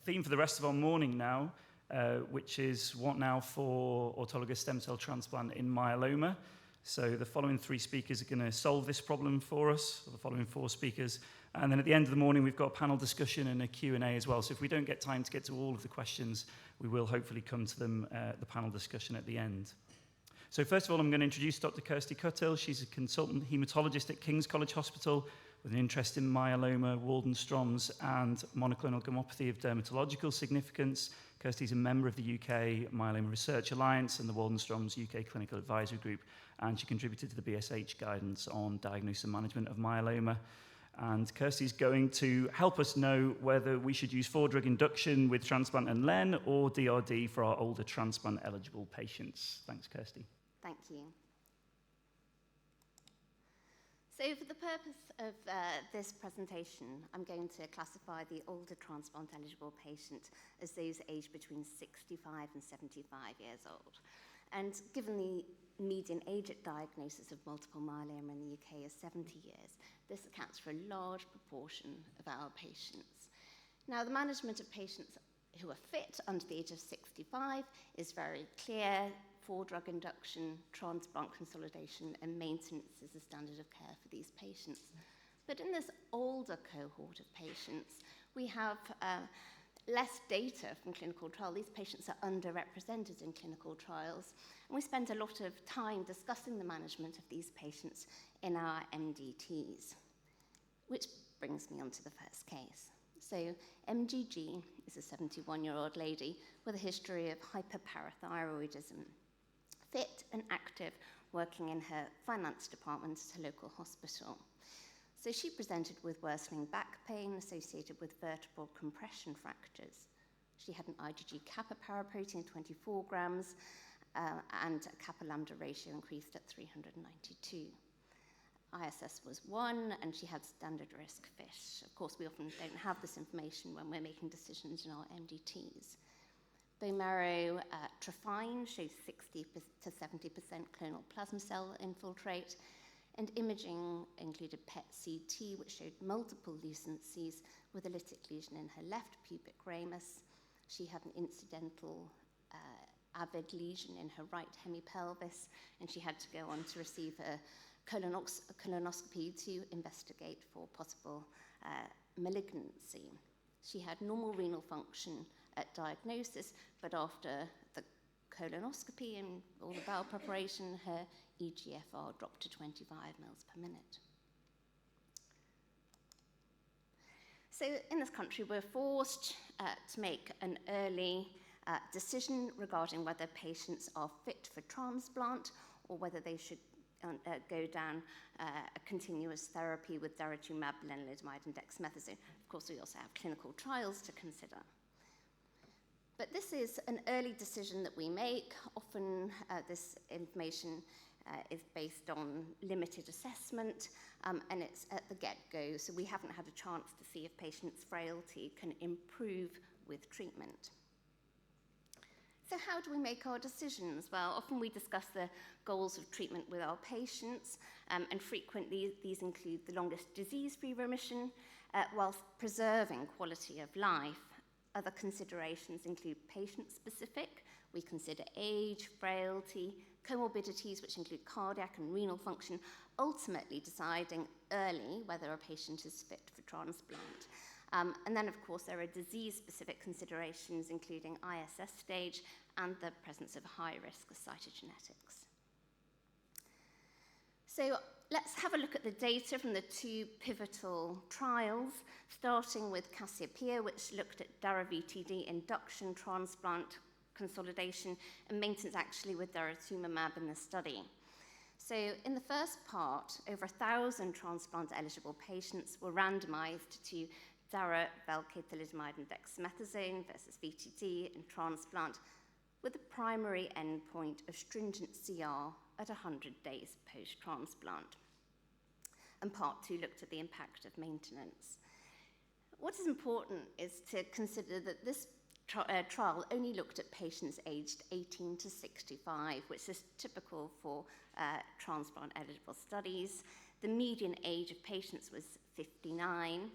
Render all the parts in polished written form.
theme for the rest of our morning now, which is what now for autologous stem cell transplant in myeloma. So the following 3 speakers are going to solve this problem for us, or the following 4 speakers. And then at the end of the morning, we've got a panel discussion and a Q&A as well. So if we don't get time to get to all of the questions, we will hopefully come to them at the panel discussion at the end. So first of all, I'm going to introduce Dr. Kirsty Cuthill. She's a consultant hematologist at King's College Hospital with an interest in myeloma, Waldenstrom's, and monoclonal gammopathy of dermatological significance. Kirsty's a member of the UK Myeloma Research Alliance and the Waldenstrom's UK Clinical Advisory Group, and she contributed to the BSH guidance on diagnosis and management of myeloma. And Kirsty's going to help us know whether we should use 4-drug induction with transplant and LEN or DRD for our older transplant-eligible patients. Thanks, Kirsty. Thank you. So for the purpose of this presentation, I'm going to classify the older transplant-eligible patient as those aged between 65 and 75 years old. And given the median age at diagnosis of multiple myeloma in the UK is 70 years, this accounts for a large proportion of our patients. Now, the management of patients who are fit under the age of 65 is very clear. 4-drug induction, transplant consolidation, and maintenance is the standard of care for these patients. But in this older cohort of patients, we have less data from clinical trial. These patients are underrepresented in clinical trials, and we spend a lot of time discussing the management of these patients in our MDTs, which brings me on to the first case. So MGG is a 71-year-old lady with a history of hyperparathyroidism, fit and active, working in her finance department at a local hospital. So she presented with worsening back pain associated with vertebral compression fractures. She had an IgG kappa paraprotein of 24 grams and a kappa lambda ratio increased at 392. ISS was 1 and she had standard risk FISH. Of course, we often don't have this information when we're making decisions in our MDTs. Bone marrow trophine shows 60 to 70% clonal plasma cell infiltrate, and imaging included PET-CT, which showed multiple lucencies with a lytic lesion in her left pubic ramus. She had an incidental avid lesion in her right hemipelvis, and she had to go on to receive a colonoscopy to investigate for possible malignancy. She had normal renal function at diagnosis, but after the colonoscopy and all the bowel preparation, her eGFR dropped to 25 mils per minute. So in this country, we're forced to make an early decision regarding whether patients are fit for transplant or whether they should go down a continuous therapy with daratumumab, lenalidomide, and dexamethasone. Of course, we also have clinical trials to consider. But this is an early decision that we make. Often this information is based on limited assessment, and it's at the get-go, so we haven't had a chance to see if patients' frailty can improve with treatment. So how do we make our decisions? Well, often we discuss the goals of treatment with our patients, and frequently these include the longest disease-free remission, whilst preserving quality of life. Other considerations include patient-specific. We consider age, frailty, comorbidities, which include cardiac and renal function, ultimately deciding early whether a patient is fit for transplant. And then, of course, there are disease-specific considerations, including ISS stage and the presence of high risk of cytogenetics. So let's have a look at the data from the 2 pivotal trials, starting with Cassiopeia, which looked at dara-VTD induction, transplant, consolidation, and maintenance actually with daratumumab in the study. So in the first part, over 1,000 transplant-eligible patients were randomized to dara, Velcade, thalidomide, and dexamethasone versus VTD and transplant, with the primary endpoint of stringent CR at 100 days post-transplant. And part 2 looked at the impact of maintenance. What is important is to consider that this trial only looked at patients aged 18 to 65, which is typical for transplant-eligible studies. The median age of patients was 59.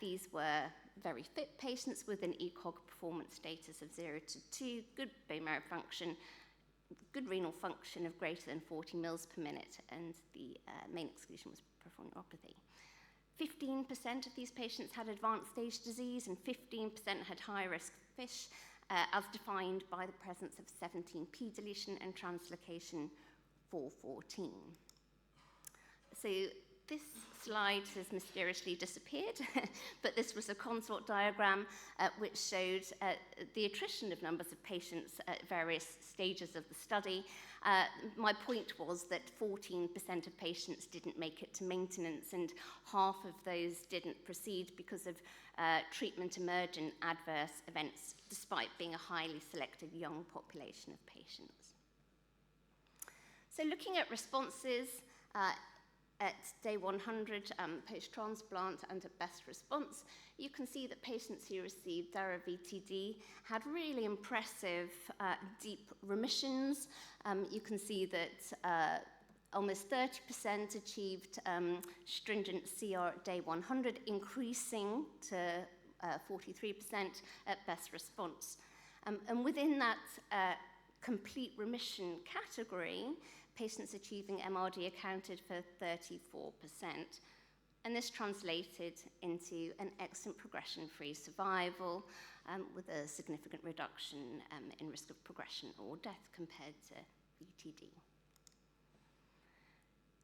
These were very fit patients with an ECOG performance status of 0 to 2, good bone marrow function, good renal function of greater than 40 mils per minute, and the main exclusion was peripheral neuropathy. 15% of these patients had advanced stage disease, and 15% had high-risk FISH, as defined by the presence of 17p deletion and translocation 414. So this slide has mysteriously disappeared, but this was a consort diagram which showed the attrition of numbers of patients at various stages of the study. My point was that 14% of patients didn't make it to maintenance, and half of those didn't proceed because of treatment-emergent adverse events, despite being a highly selected young population of patients. So looking at responses, at day 100 post-transplant and at best response, you can see that patients who received Dara-VTD had really impressive deep remissions. You can see that almost 30% achieved stringent CR at day 100, increasing to 43% at best response. And within that complete remission category, patients achieving MRD accounted for 34%. And this translated into an excellent progression-free survival with a significant reduction in risk of progression or death compared to VTD.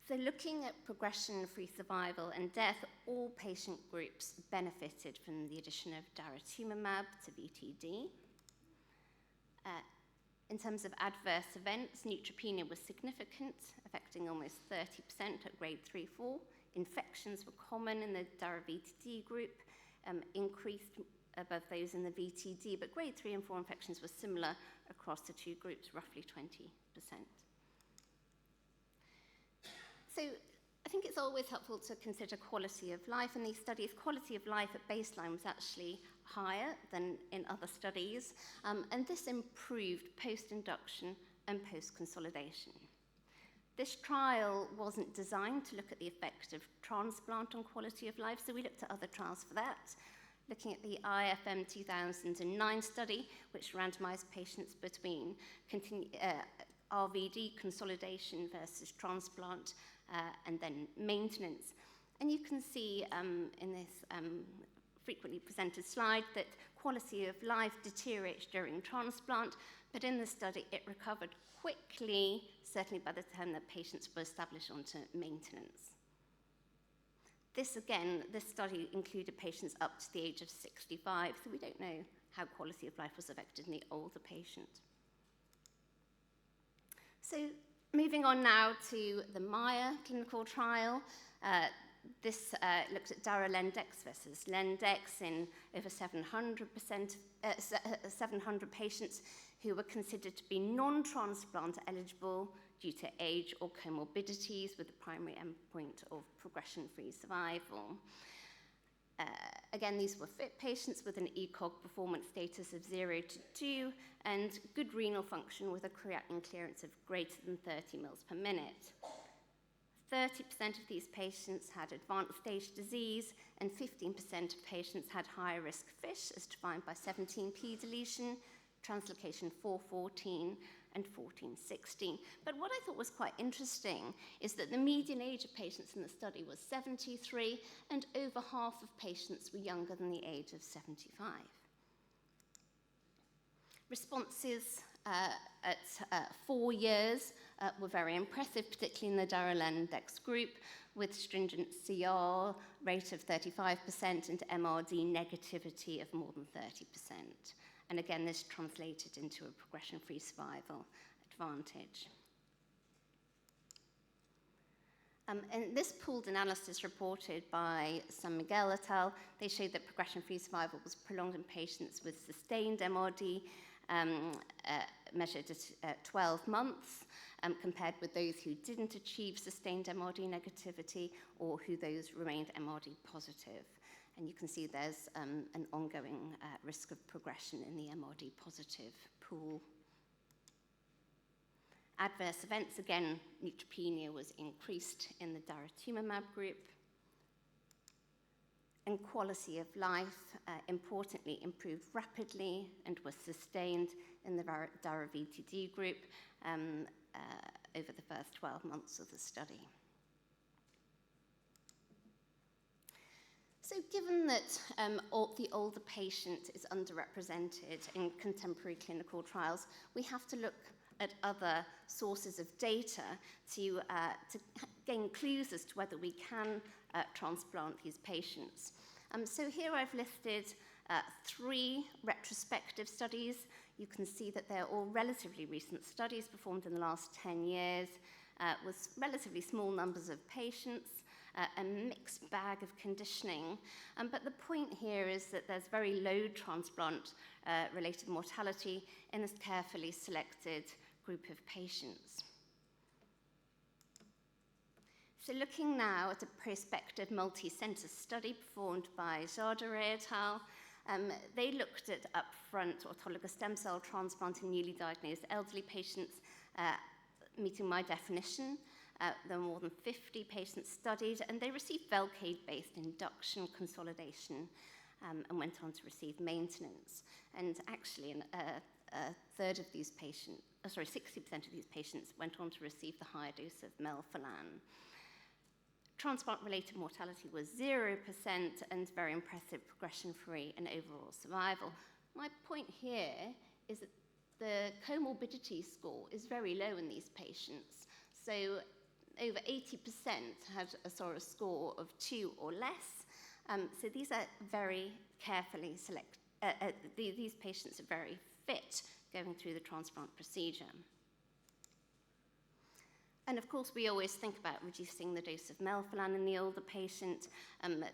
So looking at progression-free survival and death, all patient groups benefited from the addition of daratumumab to VTD. In terms of adverse events, neutropenia was significant, affecting almost 30% at grade 3-4. Infections were common in the Dara-VTD group, increased above those in the VTD, but grade 3 and 4 infections were similar across the two groups, roughly 20%. So I think it's always helpful to consider quality of life in these studies. Quality of life at baseline was actually higher than in other studies, and this improved post-induction and post-consolidation. This trial wasn't designed to look at the effect of transplant on quality of life, so we looked at other trials for that, looking at the IFM 2009 study, which randomized patients between RVD consolidation versus transplant and then maintenance. And you can see in this frequently presented slide that quality of life deteriorates during transplant, but in the study it recovered quickly, certainly by the time that patients were established onto maintenance. This study included patients up to the age of 65, so we don't know how quality of life was affected in the older patient. So moving on now to the Maya clinical trial. This looked at Dara-Lendex versus Lendex in over 700 patients who were considered to be non-transplant eligible due to age or comorbidities, with the primary endpoint of progression-free survival. Again, these were fit patients with an ECOG performance status of 0 to 2 and good renal function with a creatinine clearance of greater than 30 mils per minute. 30% of these patients had advanced stage disease, and 15% of patients had high-risk FISH, as defined by 17p deletion, translocation 414, and 1416. But what I thought was quite interesting is that the median age of patients in the study was 73, and over half of patients were younger than the age of 75. Responses at 4 years were very impressive, particularly in the Dara-Lendex group, with stringent CR rate of 35% and MRD negativity of more than 30%. And again, this translated into a progression-free survival advantage. And this pooled analysis reported by San Miguel et al., they showed that progression-free survival was prolonged in patients with sustained MRD measured at 12 months, compared with those who didn't achieve sustained MRD negativity or who those remained MRD positive. And you can see there's an ongoing risk of progression in the MRD positive pool. Adverse events, again, neutropenia was increased in the daratumumab group. And quality of life, importantly, improved rapidly and was sustained in the Dara-VTD group over the first 12 months of the study. So given that the older patient is underrepresented in contemporary clinical trials, we have to look at other sources of data to gain clues as to whether we can transplant these patients. So here I've listed 3 retrospective studies. You can see that they're all relatively recent studies performed in the last 10 years with relatively small numbers of patients, a mixed bag of conditioning. But the point here is that there's very low transplant-related mortality in this carefully selected group of patients. So looking now at a prospective multi-center study performed by Jardare et al., they looked at upfront autologous stem cell transplant in newly diagnosed elderly patients, meeting my definition. There were more than 50 patients studied, and they received Velcade-based induction consolidation and went on to receive maintenance. And actually, a third of these patients, 60% of these patients went on to receive the higher dose of melphalan. Transplant-related mortality was 0% and very impressive progression-free and overall survival. My point here is that the comorbidity score is very low in these patients. So over 80% had a SORA score of 2 or less. So these are very carefully selected. These patients are very fit going through the transplant procedure. And of course, we always think about reducing the dose of melphalan in the older patient.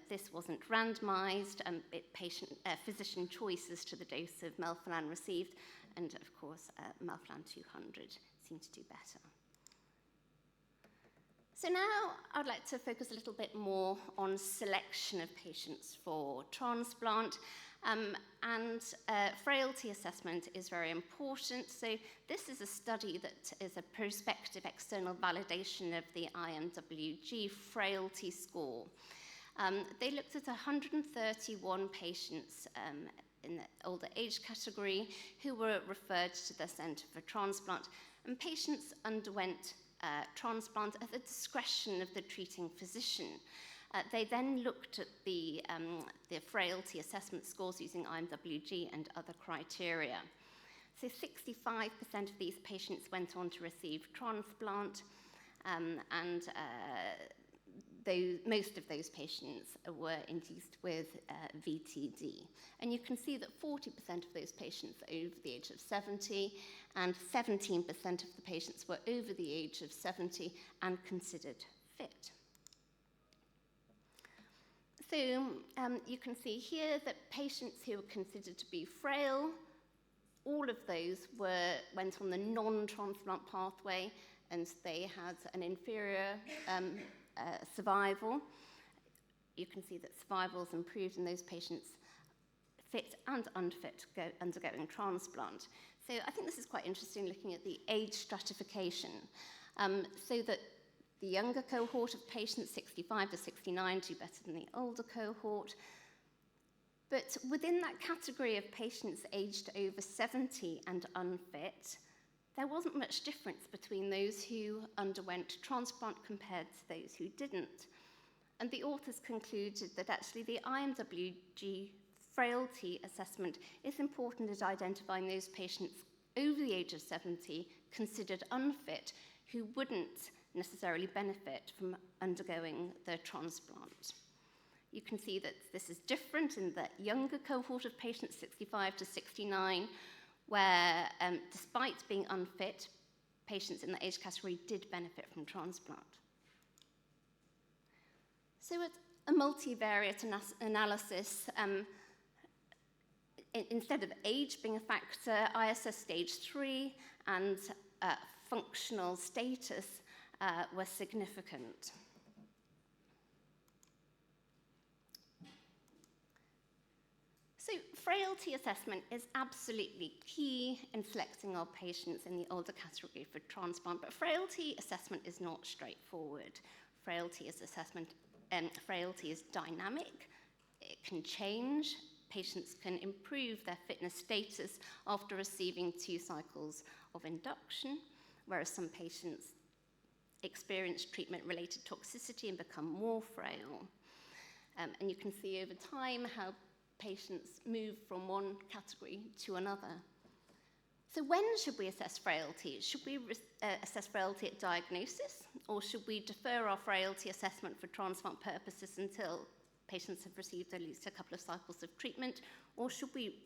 This wasn't randomized. Physician choices to the dose of melphalan received. And of course, melphalan 200 seemed to do better. So now I'd like to focus a little bit more on selection of patients for transplant. Frailty assessment is very important. So this is a study that is a prospective external validation of the IMWG frailty score. They looked at 131 patients in the older age category who were referred to the Centre for Transplant, and patients underwent transplant at the discretion of the treating physician. They then looked at the frailty assessment scores using IMWG and other criteria. So 65% of these patients went on to receive transplant, most of those patients were induced with VTD. And you can see that 40% of those patients are over the age of 70, and 17% of the patients were over the age of 70 and considered fit. So you can see here that patients who were considered to be frail, all of those went on the non-transplant pathway, and they had an inferior survival. You can see that survival is improved in those patients fit and unfit undergoing transplant. So I think this is quite interesting, looking at the age stratification, so that the younger cohort of patients, 65 to 69, do better than the older cohort. But within that category of patients aged over 70 and unfit, there wasn't much difference between those who underwent transplant compared to those who didn't. And the authors concluded that actually the IMWG frailty assessment is important at identifying those patients over the age of 70 considered unfit who wouldn't necessarily benefit from undergoing the transplant. You can see that this is different in the younger cohort of patients, 65 to 69, where despite being unfit, patients in the age category did benefit from transplant. So it's a multivariate analysis. Instead of age being a factor, ISS stage 3 and functional status were significant. So frailty assessment is absolutely key in selecting our patients in the older category for transplant, but frailty assessment is not straightforward. Frailty is dynamic. it can change. Patients can improve their fitness status after receiving 2 cycles of induction, whereas some patients experience treatment-related toxicity and become more frail. And you can see over time how patients move from one category to another. So when should we assess frailty? Should we assess frailty at diagnosis, or should we defer our frailty assessment for transplant purposes until patients have received at least a couple of cycles of treatment, or should we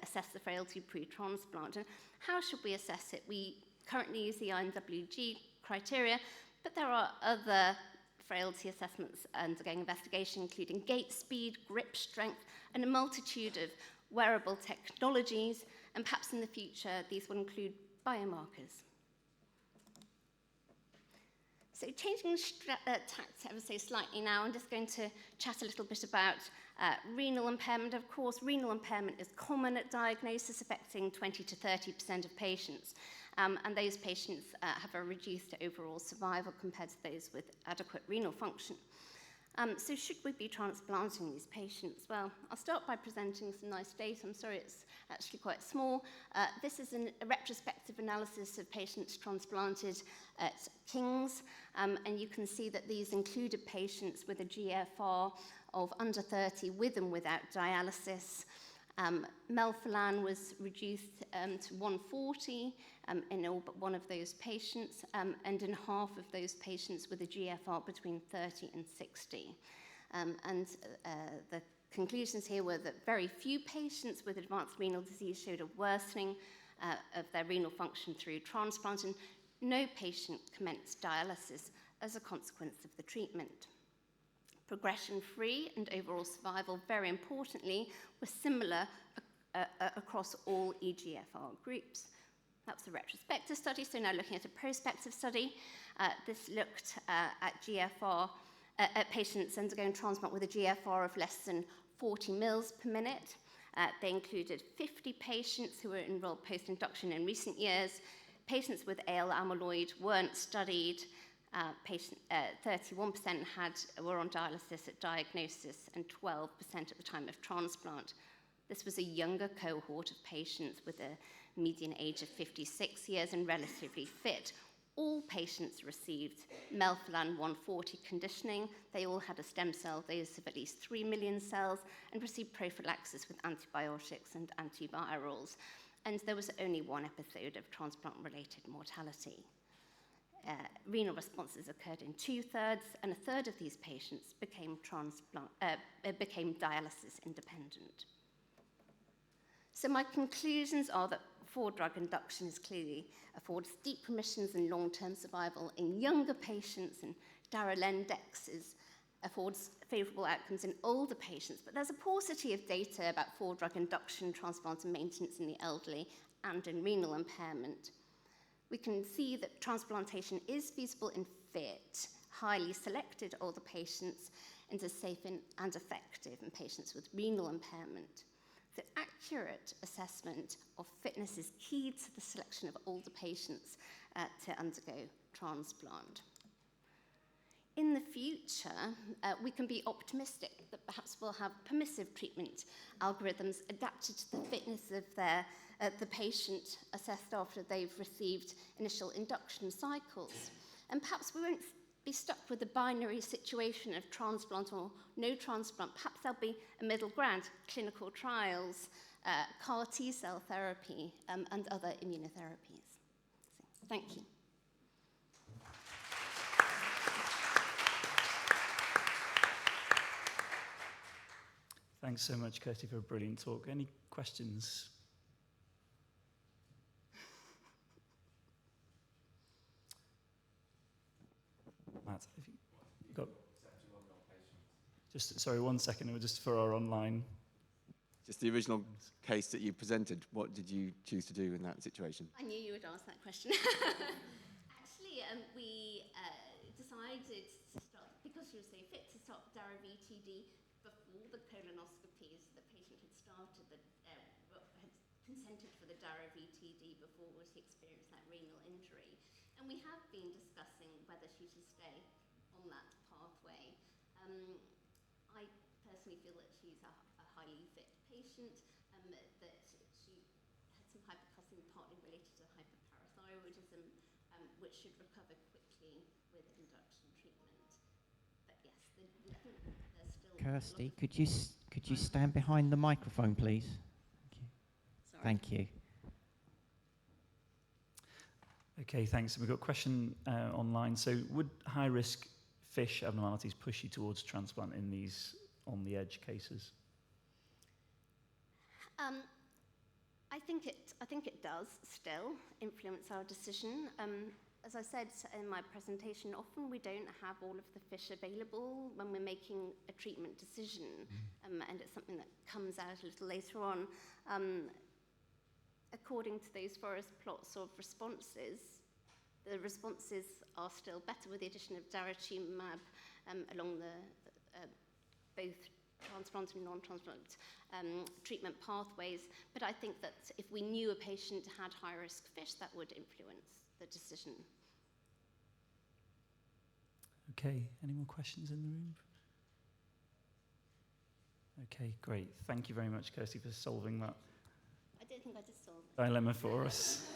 assess the frailty pre-transplant? And how should we assess it? We currently use the IMWG criteria, but there are other frailty assessments undergoing investigation, including gait speed, grip strength, and a multitude of wearable technologies, and perhaps in the future these will include biomarkers. So changing tact ever so slightly now, I'm just going to chat a little bit about renal impairment. Of course, renal impairment is common at diagnosis, affecting 20 to 30% of patients. And those patients have a reduced overall survival compared to those with adequate renal function. So should we be transplanting these patients? Well, I'll start by presenting some nice data. I'm sorry, it's actually quite small. This is a retrospective analysis of patients transplanted at King's, and you can see that these included patients with a GFR of under 30 with and without dialysis. Melphalan was reduced to 140 in all but one of those patients, and in half of those patients with a GFR between 30 and 60. The conclusions here were that very few patients with advanced renal disease showed a worsening of their renal function through transplant, and no patient commenced dialysis as a consequence of the treatment. Progression-free and overall survival, very importantly, were similar across all EGFR groups. That was a retrospective study, so now looking at a prospective study. This looked at GFR, at patients undergoing transplant with a GFR of less than 40 mils per minute. They included 50 patients who were enrolled post-induction in recent years. Patients with AL amyloid weren't studied. 31% were on dialysis at diagnosis and 12% at the time of transplant. This was a younger cohort of patients with a median age of 56 years and relatively fit. All patients received Melphalan 140 conditioning. They all had a stem cell dose of at least 3 million cells and received prophylaxis with antibiotics and antivirals. And there was only one episode of transplant-related mortality. Renal responses occurred in 2/3, and a third of these patients became dialysis independent. So my conclusions are that 4-drug induction is clearly affords deep remissions and long-term survival in younger patients, and Daralendex affords favourable outcomes in older patients. But there's a paucity of data about 4-drug induction, transplant and maintenance in the elderly and in renal impairment. We can see that transplantation is feasible in fit, highly selected older patients, and is safe and effective in patients with renal impairment. So accurate assessment of fitness is key to the selection of older patients to undergo transplant. In the future, we can be optimistic that perhaps we'll have permissive treatment algorithms adapted to the fitness of the patient assessed after they've received initial induction cycles. And perhaps we won't be stuck with the binary situation of transplant or no transplant. Perhaps there'll be a middle ground, clinical trials, CAR T-cell therapy, and other immunotherapies. So, thank you. Thanks so much, Kirsty, for a brilliant talk. Any questions? Matt, have you got... Just, sorry, 1 second, just for our online... Just the original case that you presented, what did you choose to do in that situation? I knew you would ask that question. Actually, we decided to start, because she was so fit, to start Dara-VTD before the colonoscopies. The patient had started, had consented for the Dara-VTD before she experienced that renal injury. And we have been discussing whether she should stay on that pathway. I personally feel that she's a highly fit patient, that she had some hypercalcemia partly related to hyperparathyroidism, which should recover quickly with induction treatment. But yes, I think there's still Kirsty, could you stand behind the microphone, please? Sorry. Thank you. Okay, thanks. We've got a question online. So would high-risk fish abnormalities push you towards transplant in these on-the-edge cases? I think it does still influence our decision. As I said in my presentation, often we don't have all of the fish available when we're making a treatment decision, and it's something that comes out a little later on. According to those forest plots of responses, the responses are still better with the addition of daratumumab along the both transplant and non-transplant treatment pathways. But I think that if we knew a patient had high-risk fish, that would influence the decision. Okay, any more questions in the room? Okay, great. Thank you very much, Kirsty, for solving that I don't think I did solve it. dilemma for us.